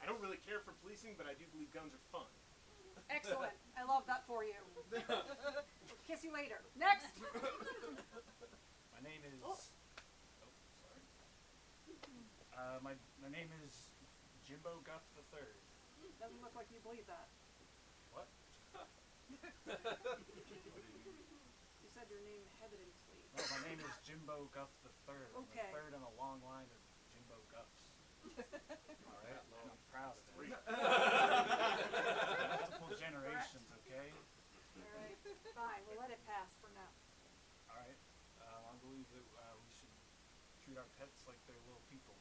don't
My name is Jimbo Guff the Third.
Doesn't look like you believe that.
What?
You said your name evidently.
No, my name is Jimbo Guff the Third. I'm
Okay.
the third in a long line of Jimbo Guffs. All right, and I'm proud of it. Multiple generations, okay?
All right. Fine. We'll let it pass for now.
All right. I believe that we should treat our pets like they're little people.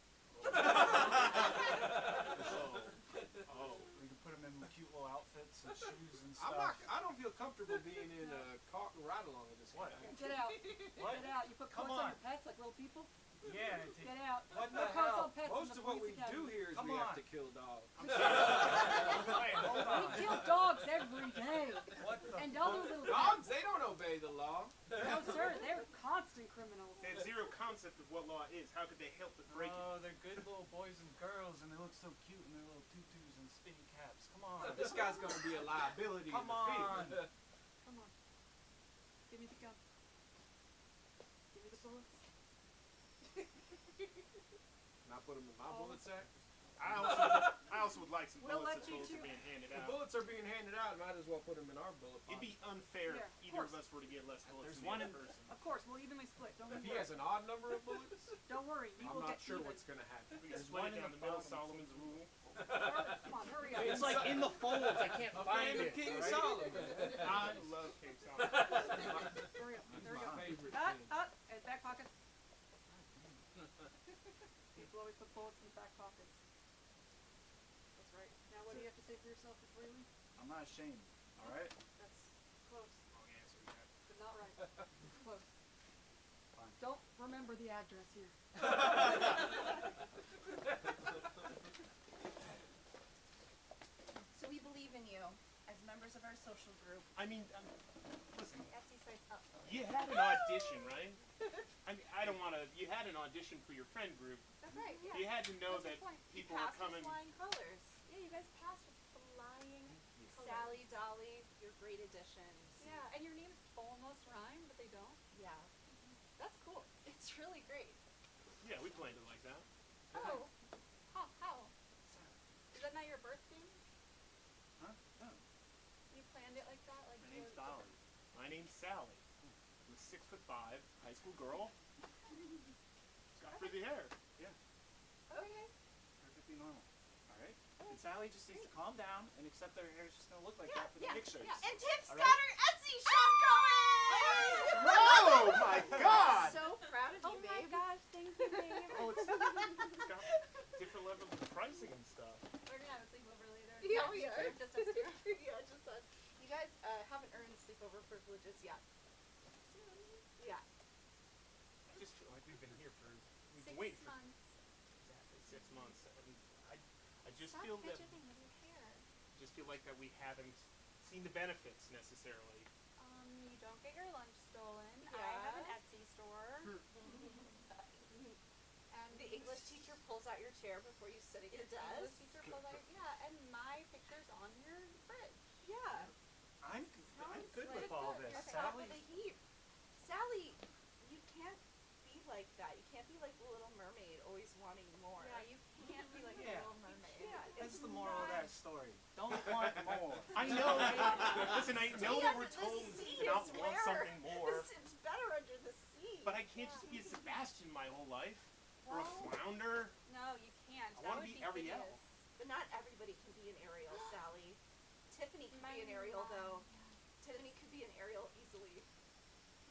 We can put them in cute little outfits and shoes and stuff.
I don't feel comfortable being in a car ride along with this
What?
guy.
Get out.
What?
Get out. You put
Come
coats on
on.
your pets like little people?
Yeah.
Get out.
What
No
the
coats
hell?
on pets in
Most
the
of what we
police academy.
do here is
Come
we have
on.
to kill dogs.
Wait, hold on.
We kill dogs every day.
What the
And other little
Dogs,
pets.
they don't obey the law.
No, sir. They're constant criminals.
They have zero concept of what law is. How could they help but break it?
Oh, they're good little boys and girls, and they look so cute in their little tutus and spinny caps. Come on.
This guy's gonna be a liability
Come
in the field.
on.
Come on. Give me the gun. Give me the bullets.
And I put him in my
Oh.
bullet sack.
I also would like some
We'll
bullets
let
if
you
bullets
two-
are being handed
The
out.
bullets are being handed out. Might as well put them in our bullet
It'd
box.
be unfair
Yeah,
if
of
either of
course.
us were to get less bullets
There's
than the
one
other
in-
person.
Of course, we'll evenly split. Don't
If
worry.
he has an odd number of bullets,
Don't worry. We
I'm
will
not
get
sure
even.
what's gonna happen.
We can
There's
split
one
it
in
down
the
the middle,
bottom.
Solomon's rule.
Come on, hurry up.
It's like in
the folds. I can't
Fan of King Solomon.
I love King Solomon.
Hurry up. There we go.
Favorite
Up,
thing.
up, and back pockets. People always put bullets in the back pockets. That's right. Now, what do you have to say for yourself before you leave?
I'm not ashamed. All right.
That's close,
Wrong answer. Yeah.
but not right. Close.
Fine.
Don't remember the address here.
So we believe in you as members of our social group.
I mean, listen.
Etsy site's up.
You had an audition, right? I mean, I don't want to. You had an audition for your friend group.
That's right, yeah.
You had to know
That's
that
the point.
people were
Passed with
coming.
flying colors.
Yeah, you guys passed with flying colors.
Sally, Dolly, you're great additions.
Yeah, and your names almost rhyme, but they don't.
Yeah.
That's cool. It's really great.
Yeah, we planned it like that.
Oh. How? Is that not your birth name?
Huh? No.
You planned it like that? Like
My
you
name's
were-
Dolly.
My name's Sally. I'm a 6'5" high school girl. Got frizzy hair. Yeah.
Okay.
Perfectly normal. All right. And Sally just needs to calm down and accept that her hair is just gonna look like that for the pictures.
And Tiff's
All
got
right.
her Etsy shop going!
Oh my God!
So proud of you,
Oh my
babe.
gosh, thank you, babe.
Oh, it's got different levels of pricing and stuff.
We're gonna have a sleepover later.
Yeah, we are.
Just us two.
Yeah, just us. You guys haven't earned sleepover privileges yet. Yeah.
I just feel like we've been here for. We've been
6
waiting for
months.
exactly 6 months, and I just
Stop
feel that.
fidgeting with your hair.
Just feel like that we haven't seen the benefits necessarily.
You don't get your lunch stolen. I have an
Yeah.
Etsy store. And
The English teacher pulls out your chair before you sit at your
the English
desk.
teacher pulls out, yeah, and my picture's on your fridge.
Yeah.
I'm
Sounds
good
like
with all
good.
this.
You're top
Sally.
of the heap. Sally, you can't be like that. You can't be like the Little Mermaid, always wanting more.
Yeah, you can't be like
Yeah.
a little mermaid.
Yeah,
That's
it's
the moral of
not-
that story. Don't want more.
I know. Listen, I know that we're
The
told
sea
to not
is
want
where-
something more,
It's better under the sea.
but I can't just be a Sebastian my whole life, or a
Well,
flounder.
No, you can't.
I
That
wanna
would
be
be
Ariel.
hideous.
But not everybody can be an Ariel, Sally. Tiffany can
My
be an Ariel,
mom,
though. Tiffany could be an Ariel easily.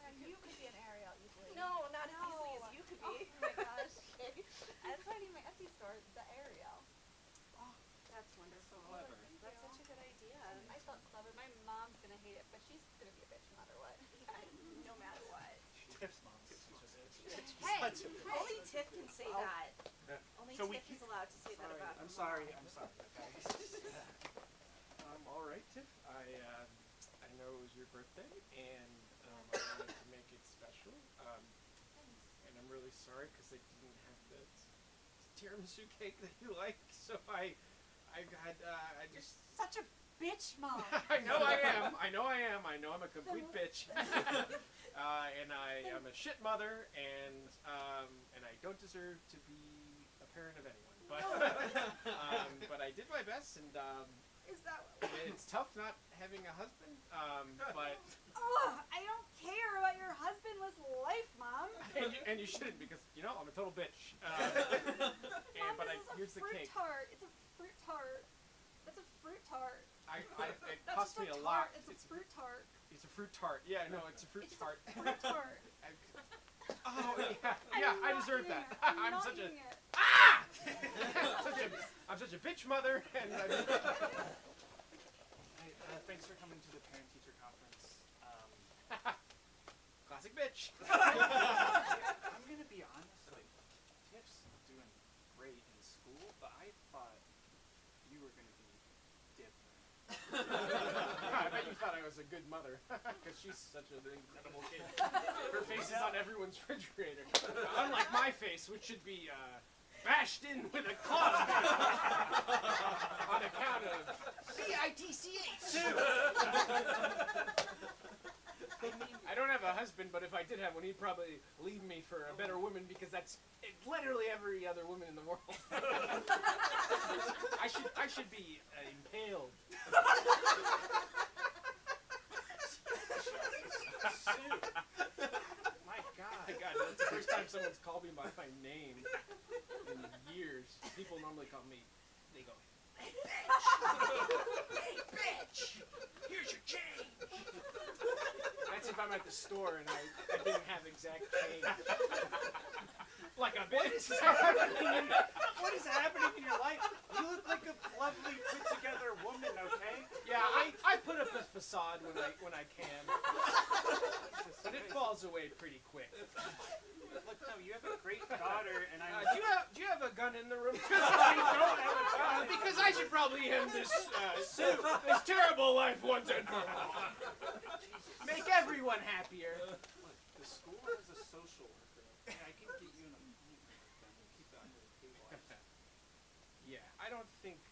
Yeah, you could be an Ariel easily.
No, not as
No.
easily as you could
Oh
be.
my gosh. That's why I need my Etsy store, the Ariel.
That's wonderful.
Clever.
Thank
That's
you.
such a good idea.
I felt clever. My mom's gonna hate it, but she's gonna be a bitch no matter what.
No matter what.
Tips, mom. Tips,
Hey, only Tiff can say that. Only
So we
Tiff is allowed to say that about her
I'm sorry.
mom.
I'm sorry. Okay.
All right, Tiff. I know it was your birthday, and I wanted to make it special. And I'm really sorry because I didn't have the tiramisu cake that you like. So I just.
Such a bitch, Mom.
I know I am. I know I am. I know I'm a complete bitch. And I am a shit mother, and I don't deserve to be a parent of anyone. guess, and
Is that
it's tough not having a husband, but
Oh, I don't care about your husbandless life, Mom.
and you shouldn't because I'm a total bitch.
Mom,
But
this is
here's
a
the
fruit
cake.
tart. It's a fruit tart. That's a fruit tart.
It
Not
cost
just
me a
tart,
lot.
It's a fruit tart.
It's a fruit tart. Yeah, no, it's a fruit
It's
tart.
a fruit tart.
Oh yeah, I
not
deserve
eating
that.
it. I'm not
such a
eating it.
I'm such a bitch mother, and
Thanks for coming to the parent-teacher conference.
classic bitch.
I'm gonna be honest, like, Tiff's doing great in school, but I thought you were gonna be different.
I bet you thought I was a good mother, because she's such an incredible kid. Her face is on everyone's refrigerator. Unlike my face, which should be bashed in with a club on account of
CITCH.
I don't have a husband, but if I did have one, he'd probably leave me for a better woman because that's literally every other woman in the world. I should be impaled.
My God.
My God, that's the first time someone's called me by my name in years. People normally call me, they go,
Hey, bitch! Here's your change.
that's if I'm at the store and I didn't have exact change. Like a bitch.
What is happening in your life? You look like a lovely, put-together woman, okay?
Yeah, I put up a facade when I can, but it falls away pretty quick.
Look, no, you have a great daughter, and I.
Do you have a gun in the room? I don't have a gun. Because I should probably end this this terrible life once and for all. Make everyone happier.
Look, the school has a social worker. Okay, I can get you an appointment with them and keep it under the table.
Yeah, I don't think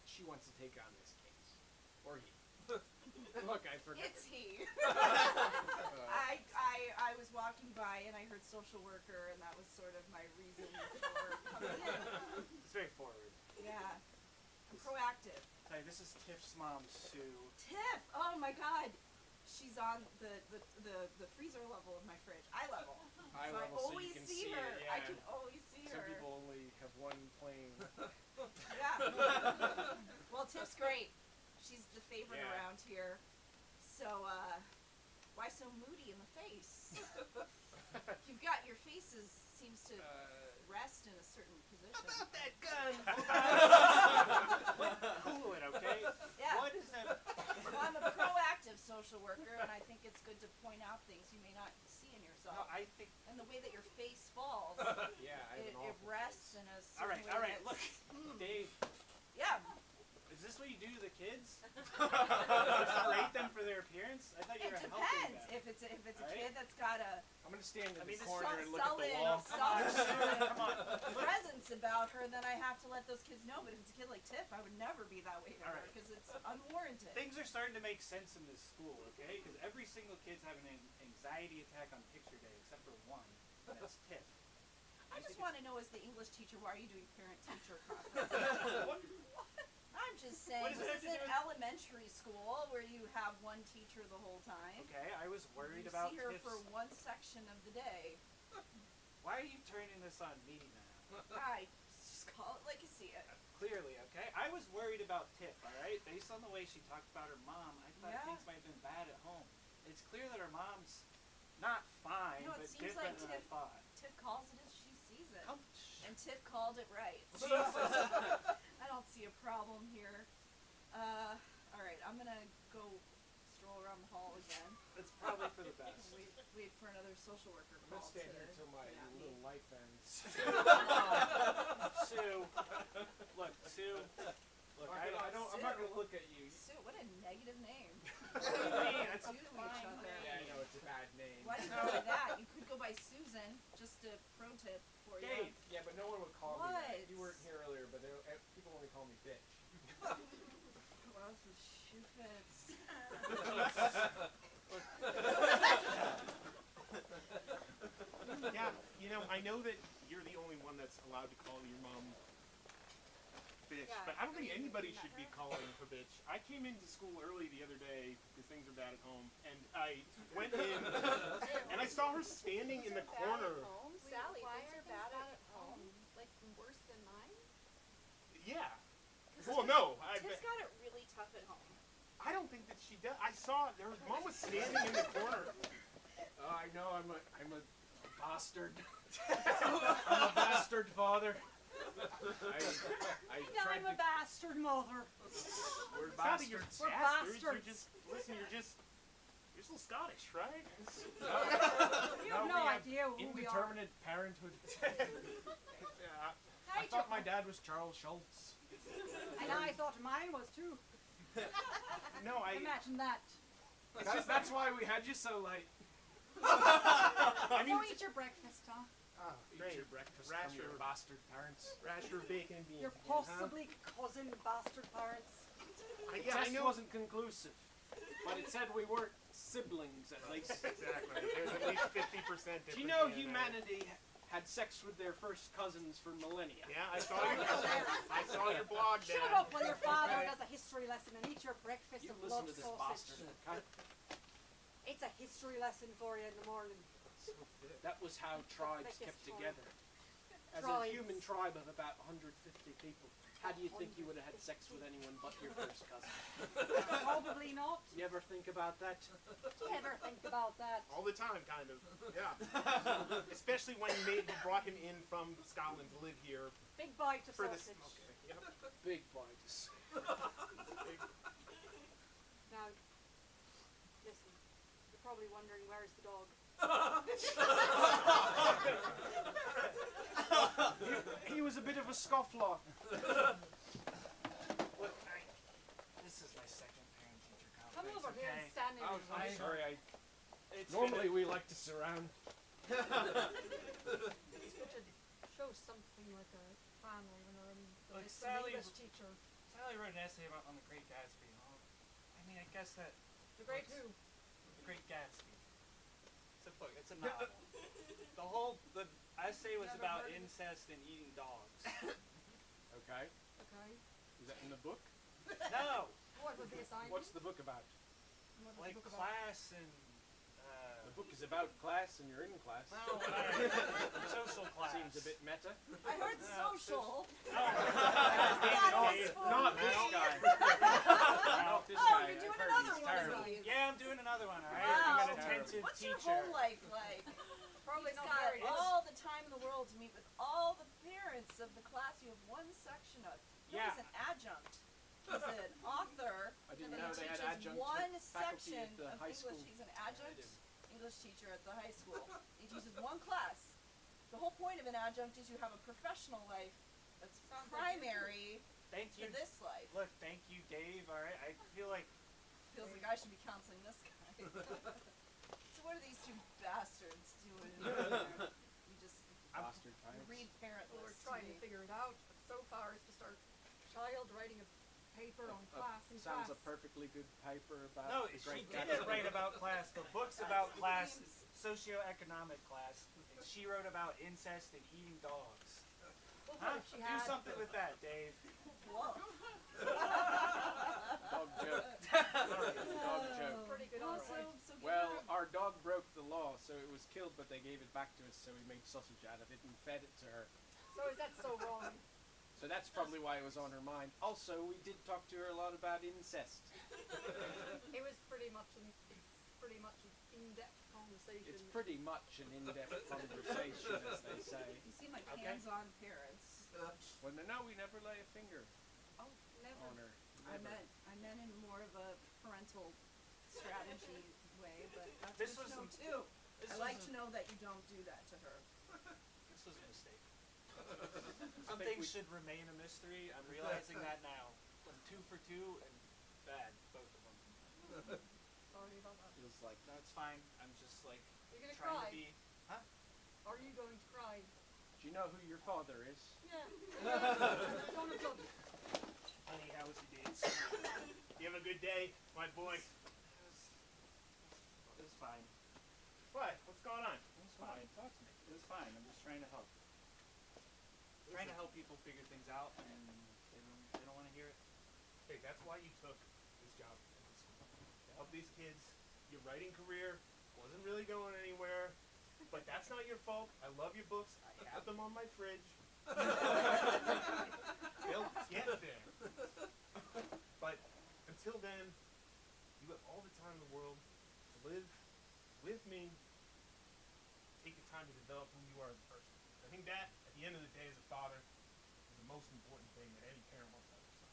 she wants to take on this case, or he. Look, I forgot.
It's he. I was walking by and I heard social worker, and that was sort of my reason for coming in.
It's very forward.
Yeah, I'm proactive.
Hi, this is Tiff's mom, Sue.
Tiff, oh my God, she's on the freezer level of my fridge, eye level.
Eye
So I
level, so you
always
can
see
see
her.
it, yeah.
I can always see
Some
her.
people only have one plane.
Yeah. Well, Tiff's great. She's the favorite
Yeah.
around here. So, why so moody in the face? You've got your faces seems to rest in a certain position.
About that gun.
Cool it, okay?
Yeah.
What is that?
Well, I'm a proactive social worker, and I think it's good to point out things you may not see in
No,
yourself.
I think.
And the way that your face falls,
Yeah, I have
it
an awful
rests
face.
in a certain way.
All right, look,
that's-
Dave.
Yeah.
Is this what you do to the kids? Rate them for their appearance? I thought you
It
were helping
depends.
them.
If it's a
Right?
kid that's got a
I'm gonna stand in
I mean,
the
this
corner and look at the
solid,
wall.
solid
Come on.
presence about her, then I have to let those kids know. But if it's a kid like Tiff, I would never be that way to
All
her
right.
because it's unwarranted.
Things are starting to make sense in this school, okay? Because every single kid's having an anxiety attack on picture day, except for one, and that's Tiff.
I just want to know, as the English teacher, why are you doing parent-teacher conferences? I'm just saying,
What does it
this
have to
isn't
do with-
elementary school where you have one teacher the whole time.
Okay, I was worried
You
about
see her
Tiff's.
for one section of the day.
Why are you turning this on me now?
I just call it like you see it.
Clearly, okay? I was worried about Tiff, alright? Based on the way she talked about her mom, I thought
Yeah.
things might have been bad at home. It's clear that her mom's not fine,
No, it
but
seems
different
like
than I
Tiff-
thought.
Tiff calls it as she sees it.
Come,
And Tiff called it right. I don't see a problem here. Alright, I'm gonna go stroll around the hall again.
it's probably for the best.
And wait for another social worker
I'm
call
gonna stand
to
here until my
get at me.
little life ends.
Sue, look, Sue, look,
I'm not gonna look at you.
Sue, what a negative name.
What do you mean? It's a
Two to
fine
each other.
name.
Yeah, I know it's a bad name.
Why do you go by that? You could go by Susan. Just a pro tip for you.
Dave.
Yeah, but no one would call me that.
What?
You weren't here earlier, but people only call me bitch.
Well, the shoe fits.
Yeah, I know that you're the only one that's allowed to call your mom
bitch,
Yeah,
but I don't think
I mean,
anybody
you
should
met
be
her?
calling her bitch. I came into school early the other day because things are bad at home, and I went in and I saw her standing in the corner.
Home,
Wait,
Sally,
why
things
are
are
things
bad
bad
at home. Like worse than mine.
Yeah. Well, no,
Tiff's got it really tough at home.
I don't think that she does. I saw her mom was standing in the corner.
I know I'm a bastard. I'm a bastard father. I tried
I'm a
to.
bastard mother.
We're
It's not that you're
bastards.
We're
bastards. You're
bastards.
just listen. You're a little Scottish, right?
You have
No,
no
we have
idea who we are.
Indeterminate parenthood.
Yeah.
I thought my dad was Charles Schultz.
And I thought mine was too.
No,
Imagine that.
That's why we had you so late.
I mean,
Go eat your breakfast, huh?
Eat
great.
your breakfast from
Rasher.
your bastard parents.
rasher of bacon and beans.
Your possibly cousin bastard parents.
The
Yeah, I
test
know.
wasn't conclusive, but it said we weren't siblings at least.
Exactly. There's at least 50%.
Do you know humanity had sex with their first cousins for millennia?
Yeah, I saw your blog, Dad.
Shut up when your father does a history lesson and eat your breakfast
You
of
listen
blood
to this
sausage.
bastard. Okay?
It's a history lesson for you in the morning.
That was how tribes
Thickest
kept
tribe.
together. As a
Tribes.
human tribe of about 150 people, how do you think you would have had sex with anyone but your first cousin?
Probably not.
You ever think about that?
Do you ever think about that?
All the time, kind of. Yeah. Especially when you brought him in from Scotland to live here
Big bite of
for this.
sausage.
Okay. Yep.
Big bites.
Now, listen. You're probably wondering where's the dog.
He was a bit of a scofflaw.
Look, this is my second parent-teacher
Come
conference,
over here and
okay?
stand in
I'm
the way.
sorry.
It's
Normally we like to surround.
It's good to show something like a family when they're in
Look,
this
Sally-
English teacher.
Sally wrote an essay on the Great Gatsby. Huh? I mean, I guess that
The great who?
The Great Gatsby. It's a book. It's a novel. The essay was
Never
about
heard of it.
incest and eating dogs.
Okay.
Okay.
Is that in the book?
No,
What was the assignment?
What's the book about?
What was
like
the book about?
class and
The book is about class and you're in class.
no, social class.
Seems a bit meta.
I heard
No,
social.
Not this guy. Not this
Oh,
guy.
you're doing
I've heard
another
he's
one of
terrible.
these.
Yeah, I'm doing another one. All right,
Wow.
I'm an attentive
What's your
teacher.
whole life like?
Probably
You've
not
got
very.
all the time in the world to meet with all the parents of the class you have one section of. No,
Yeah.
he's an adjunct. He's an author.
I didn't
and
know
he
they had
teaches
adjunct
one
faculty
section
at the
of
high
English.
school.
He's an adjunct English teacher at the high school. He teaches one class. The whole point of an adjunct is you have a professional life that's
Sounds like you.
primary
Thank
to
you.
this life.
Look, thank you, Dave. All right, I feel like
Feels like I should be counseling this guy. So what are these two bastards doing in there? You just
Bastard
you
parents.
read parent
Well, we're
lists
trying
to
to
me.
figure it out, but so far it's just our child writing a paper on class and
Sounds
class.
a perfectly good paper about
no,
the
she
Great
didn't
Gatsby.
write about class. The book's about class, socioeconomic class, and she wrote about incest and eating dogs.
Well,
Huh?
what if she
Do
had?
something with that, Dave.
Whoa.
Dog joke. Dog joke.
Pretty good
Well,
honestly.
so give
Well,
her-
our dog broke the law, so it was killed, but they gave it back to us, so we made sausage out of it and fed it to her.
So is that so wrong?
So that's probably why it was on her mind. Also, we did talk to her a lot about incest.
It was pretty much an in-depth conversation.
It's pretty much an in-depth conversation, as they say.
you seem like
Okay.
hands-on parents.
Well, no, we never lay a finger
Oh, never.
on her.
I
Never.
meant in more of a parental strategy way, but that's
This
good
was
to know
a-
too.
This
I
was
like
a-
to know that you don't do that to her.
This was a mistake. Some things should remain a mystery. I'm realizing that now. I'm 2 for 2 and bad, both of them.
Sorry about that.
Feels like
No, it's fine. I'm just like
You're gonna
trying
cry.
to be.
Are you going to cry?
Do you know who your father is?
Yeah. Don't have done.
Honey, how was your dates?
You have a good day, my boy.
It was fine.
What? What's going on?
It was fine.
Talk to me.
It was fine. I'm just trying to help. Trying to help people figure things out, and They don't want to hear it.
Hey, that's why you took this job at the school. To help these kids. Your writing career wasn't really going anywhere, but that's not your fault. I love your books. I have them on my fridge. They'll get there. But until then, you have all the time in the world to live with me. Take the time to develop who you are as a person. I think that, at the end of the day, as a father, is the most important thing that any parent wants out of their son.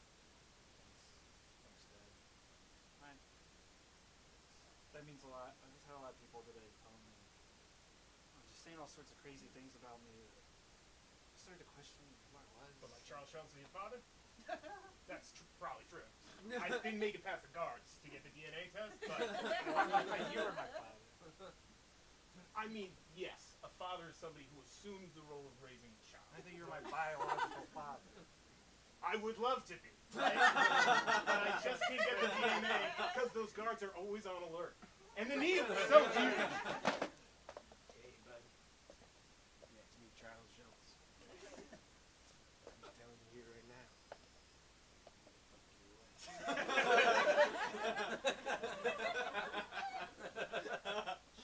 Thanks, Dad. Man, that means a lot. I just had a lot of people today telling me, just saying all sorts of crazy things about me. I started to question who I was.
But like Charles Schultz is your father? That's probably true. I didn't make it past the guards to get the DNA test, but
You were my father.
I mean, yes, a father is somebody who assumes the role of raising a child.
I think you're my biological father.
I would love to be, right? But I just can't get the DNA because those guards are always on alert. And the needle is so huge.
Hey, buddy. You have to meet Charles Schultz. I'm telling you here right now.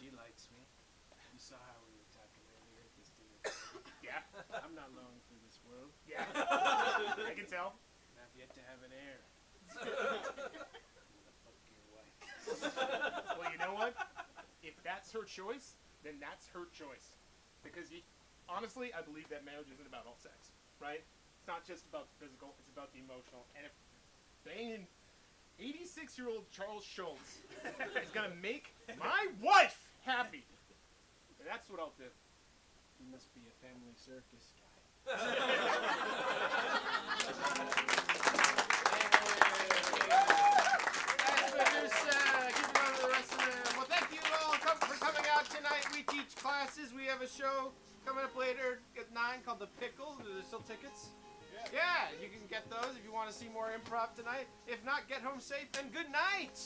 She likes me. You saw how we were talking earlier at this dinner.
Yeah,
I'm not long for this world.
yeah. I can tell.
And I've yet to have an heir. I'm gonna fuck your wife.
Well, you know what? If that's her choice, then that's her choice. Because honestly, I believe that marriage isn't about all sex, right? It's not just about the physical, it's about the emotional. And if banging 86-year-old Charles Schultz is gonna make my wife happy, then that's what I'll do.
You must be a family circus guy. Well, thank you all for coming out tonight. We teach classes. We have a show coming up later at 9 called The Pickle. Are there still tickets? Yeah, you can get those if you want to see more improv tonight. If not, get home safe and good night.